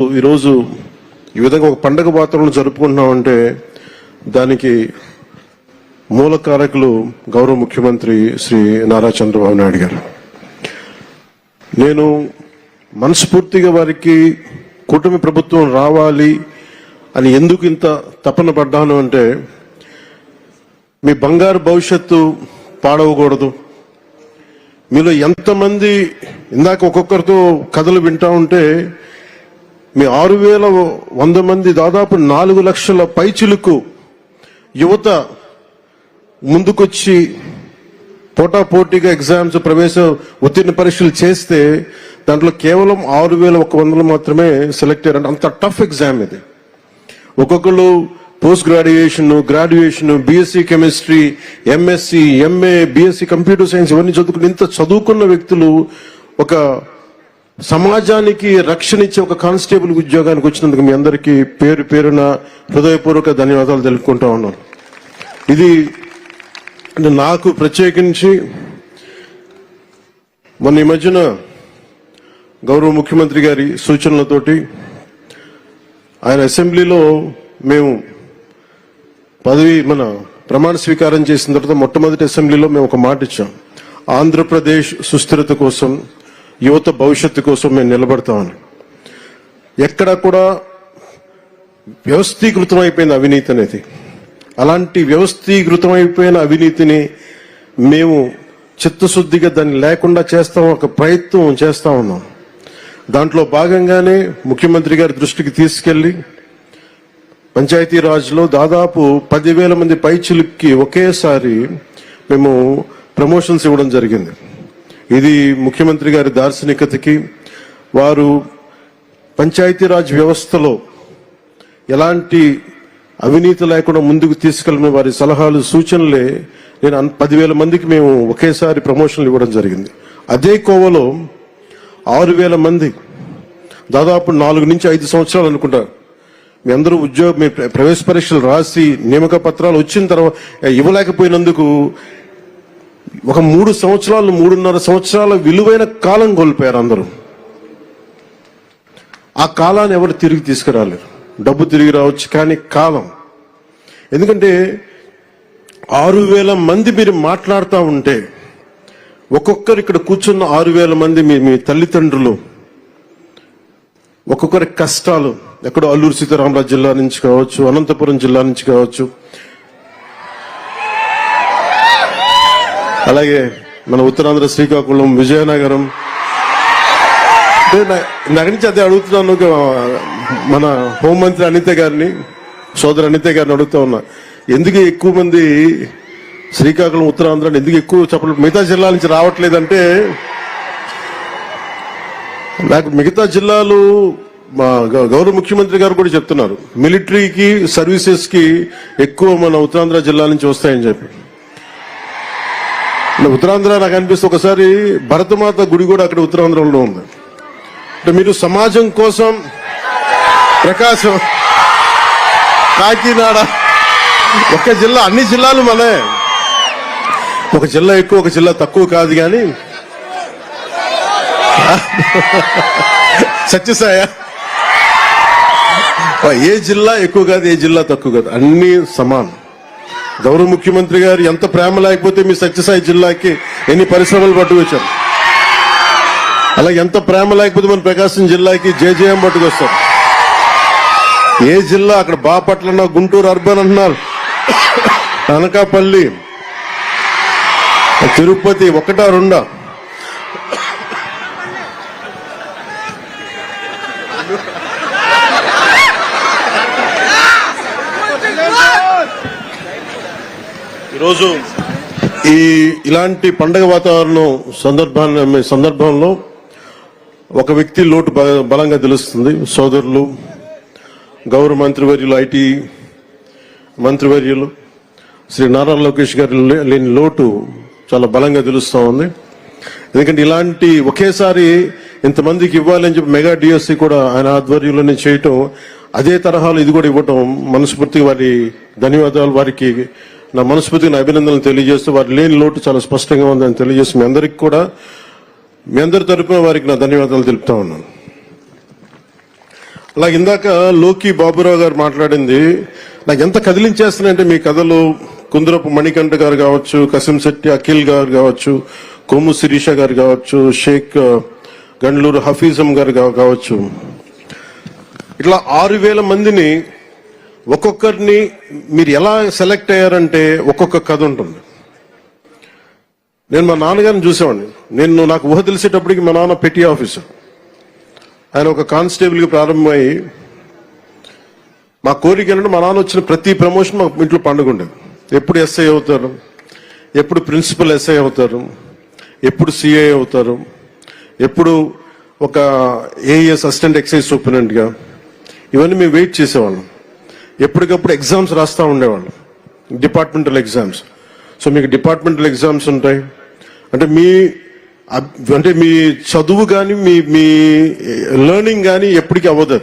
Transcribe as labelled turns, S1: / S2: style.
S1: ఈరోజు ఈ విధంగా ఒక పండగ వాతావరణం జరుపుకుంటున్నామంటే దానికి మూల కారకులు గౌరవ ముఖ్యమంత్రి శ్రీ నారా చంద్రబాబు నాయుడు గారు. నేను మనస్ఫూర్తిగా వారికి కూటమి ప్రభుత్వం రావాలి అని ఎందుకు ఇంత తపన పడ్డాను అంటే, మీ బంగారు భవిష్యత్తు పాడవకూడదు. మీలో ఎంతమంది ఇందాక ఒక్కొక్కరితో కథలు వింటా ఉంటే మీ 6,100 మంది దాదాపు 4 లక్షల పైచిలుకు యువత ముందుకొచ్చి పోటాపోటీగా ఎగ్జామ్స్ ప్రవేశ ఉత్తీర్ణ పరీక్షలు చేస్తే దాంట్లో కేవలం 6,100 మాత్రమే సెలెక్ట్ అయ్యారు. అంత టఫ్ ఎగ్జామ్ ఇది. ఒక్కొక్కరు post graduation, BSc chemistry, MSc, MA, BSc computer science ఇవన్నీ చదువుకుని ఇంత చదువుకున్న వ్యక్తులు ఒక సమాజానికి రక్షణ ఇచ్చే ఒక కానిస్టేబుల్ ఉద్యోగానికి వచ్చినందుకు మీ అందరికీ పేరు పేరున హృదయపూర్వక ధన్యవాదాలు తెలుపుకుంటా ఉన్నాను. ఇది నాకు ప్రత్యేకించి మొన్న ఈ మధ్యన గౌరవ ముఖ్యమంత్రి గారి సూచనలతోటి ఆయన అసెంబ్లీలో మేము మన ప్రమాణ స్వీకారం చేసిన తర్వాత మొట్టమొదటి అసెంబ్లీలో మేము ఒక మాట ఇచ్చాం. ఆంధ్రప్రదేశ్ సుస్థిరత కోసం, యువత భవిష్యత్తు కోసం మేము నిలబడతామని. ఎక్కడ కూడా వ్యవస్థీకృతం అయిపోయింది అవినీతి అనేది. అలాంటి వ్యవస్థీకృతం అయిపోయిన అవినీతిని మేము చిత్తశుద్ధిగా దాన్ని లేకుండా చేస్తాం, ఒక ప్రయత్నం చేస్తా ఉన్నాం. దాంట్లో భాగంగానే ముఖ్యమంత్రి గారి దృష్టికి తీసుకెళ్లి పంచాయతీరాజ్లో దాదాపు 10,000 మంది పైచిలుక్కి ఒకేసారి మేము ప్రమోషన్స్ ఇవ్వడం జరిగింది. ఇది ముఖ్యమంత్రి గారి దార్శనికతకి, వారు పంచాయతీరాజ్ వ్యవస్థలో ఎలాంటి అవినీతి లేకుండా ముందుకు తీసుకెళ్లిన వారి సలహాలు, సూచనలే నేను 10,000 మందికి మేము ఒకేసారి ప్రమోషన్లు ఇవ్వడం జరిగింది. అదే కోవలో 6,000 మంది దాదాపు 4 నుంచి 5 సంవత్సరాలు అనుకుంటారు మీ అందరూ మీ ప్రవేశ పరీక్షలు రాసి నియామక పత్రాలు వచ్చిన తర్వాత ఇవ్వలేకపోయినందుకు ఒక 3 సంవత్సరాలు, 3.5 సంవత్సరాల విలువైన కాలం కోల్పోయారు అందరూ. ఆ కాలాన్ని ఎవరు తిరిగి తీసుకురాలేరు. డబ్బు తిరిగి రావచ్చు కానీ కాలం, ఎందుకంటే 6,000 మంది మీరు మాట్లాడుతూ ఉంటే ఒక్కొక్కరు ఇక్కడ కూర్చున్న 6,000 మంది మీ తల్లిదండ్రులు, ఒక్కొక్కరి కష్టాలు, ఎక్కడో అల్లూరు సీతారామరాజు జిల్లా నుంచి కావచ్చు, అనంతపురం జిల్లా నుంచి కావచ్చు, అలాగే మన ఉత్తరాంధ్ర శ్రీకాకుళం, విజయనగరం. నాకు నుంచి అదే అడుగుతున్నాను. మన హోంమంత్రి అనిత గారిని, సోదరు అనిత గారిని అడుగుతా ఉన్నా, ఎందుకు ఎక్కువ మంది శ్రీకాకుళం, ఉత్తరాంధ్ర ఎందుకు ఎక్కువ చెప్పలేదు, మిగతా జిల్లాల నుంచి రావట్లేదంటే, నాకు మిగతా జిల్లాలు మా గౌరవ ముఖ్యమంత్రి గారు కూడా చెప్తున్నారు, మిలిటరీకి సర్వీసెస్ కి ఎక్కువ మన ఉత్తరాంధ్ర జిల్లా నుంచి వస్తాయని చెప్పి. ఉత్తరాంధ్ర నాకు అనిపిస్తే ఒకసారి భరతమాత గుడి కూడా అక్కడ ఉత్తరాంధ్రలో ఉంది. అంటే మీరు సమాజం కోసం ప్రకాశం, కాకినాడ, ఒక జిల్లా, అన్ని జిల్లాలు మనే, ఒక జిల్లా ఎక్కువ ఒక జిల్లా తక్కువ కాదు. కానీ సత్యసాయ ఏ జిల్లా ఎక్కువ కాదు, ఏ జిల్లా తక్కువ కాదు, అన్ని సమానం. గౌరవ ముఖ్యమంత్రి గారు ఎంత ప్రేమ లేకపోతే మీ సత్యసాయి జిల్లాకి ఎన్ని పరిశ్రమలు పట్టుకొచ్చారు, అలాగే ఎంత ప్రేమ లేకపోతే మన ప్రకాశం జిల్లాకి జేజేఎం పట్టుకొస్తారు. ఏ జిల్లా అక్కడ బాపట్ల అన్నా, గుంటూరు అర్బన్ అంటున్నారు, అనకాపల్లి, తిరుపతి, 1-2. ఈరోజు ఇలాంటి పండగ వాతావరణం సందర్భంలో ఒక వ్యక్తి లోటు బలంగా తెలుస్తుంది. సోదరులు, గౌరవ మంత్రివర్యులు, ఐటీ మంత్రివర్యులు శ్రీ నారా లోకేష్ గారి లేని లోటు చాలా బలంగా తెలుస్తూ ఉంది. ఎందుకంటే ఇలాంటి ఒకేసారి ఇంతమందికి ఇవ్వాలని చెప్పి మెగా డిఎస్సి కూడా ఆయన ఆధ్వర్యంలోనే చేయటం, అదే తరహాలో ఇది కూడా ఇవ్వటం మనస్ఫూర్తిగా వారి ధన్యవాదాలు, వారికి నా మనస్ఫూర్తిగా అభినందనలు తెలియజేస్తూ, వారి లేని లోటు చాలా స్పష్టంగా ఉందని తెలియజేస్తూ మీ అందరికి కూడా, మీ అందరి తరపున వారికి నా ధన్యవాదాలు తెలుపుతా ఉన్నాను. అలాగే ఇందాక లోకి బాబురావు గారు మాట్లాడింది నాకు ఎంత కదిలించేస్తున్నాయంటే మీ కథలు కుందరపు మణికంఠ గారు కావచ్చు, కసింశెట్టి అఖిల్ గారు కావచ్చు, కొమ్ము శిరీష గారు కావచ్చు, షేక్ గండ్లూరు హఫీజం గారు కావచ్చు, ఇట్లా 6,000 మందిని ఒక్కొక్కరిని మీరు ఎలా సెలెక్ట్ అయ్యారంటే ఒక్కొక్క కథ ఉంటుంది. నేను మా నాన్నగారిని చూసేవాడిని. నాకు ఊహ తెలిసేటప్పటికి మా నాన్న పెట్టి ఆఫీసర్. ఆయన ఒక కానిస్టేబుల్కి ప్రారంభమై మా కోరిక ఏంటంటే మా నాన్న వచ్చిన ప్రతి ప్రమోషన్ మా ఇంట్లో పండుగ ఉండేది. ఎప్పుడు ఎస్ఐ అవుతారు, ఎప్పుడు ప్రిన్సిపల్ ఎస్ఐ అవుతారు, ఎప్పుడు సిఐ అవుతారు, ఎప్పుడు ఒక ఏఎస్ అసిస్టెంట్ ఎక్సైజ్ సూపరింటెండెంట్గా, ఇవన్నీ మేము వెయిట్ చేసేవాళ్ళం. ఎప్పటికప్పుడు ఎగ్జామ్స్ రాస్తూ ఉండేవాళ్ళం, డిపార్ట్మెంటల్ ఎగ్జామ్స్. సో మీకు డిపార్ట్మెంటల్ ఎగ్జామ్స్ ఉంటాయి అంటే మీ చదువు కానీ మీ లెర్నింగ్ కానీ ఎప్పటికీ అవ్వదు.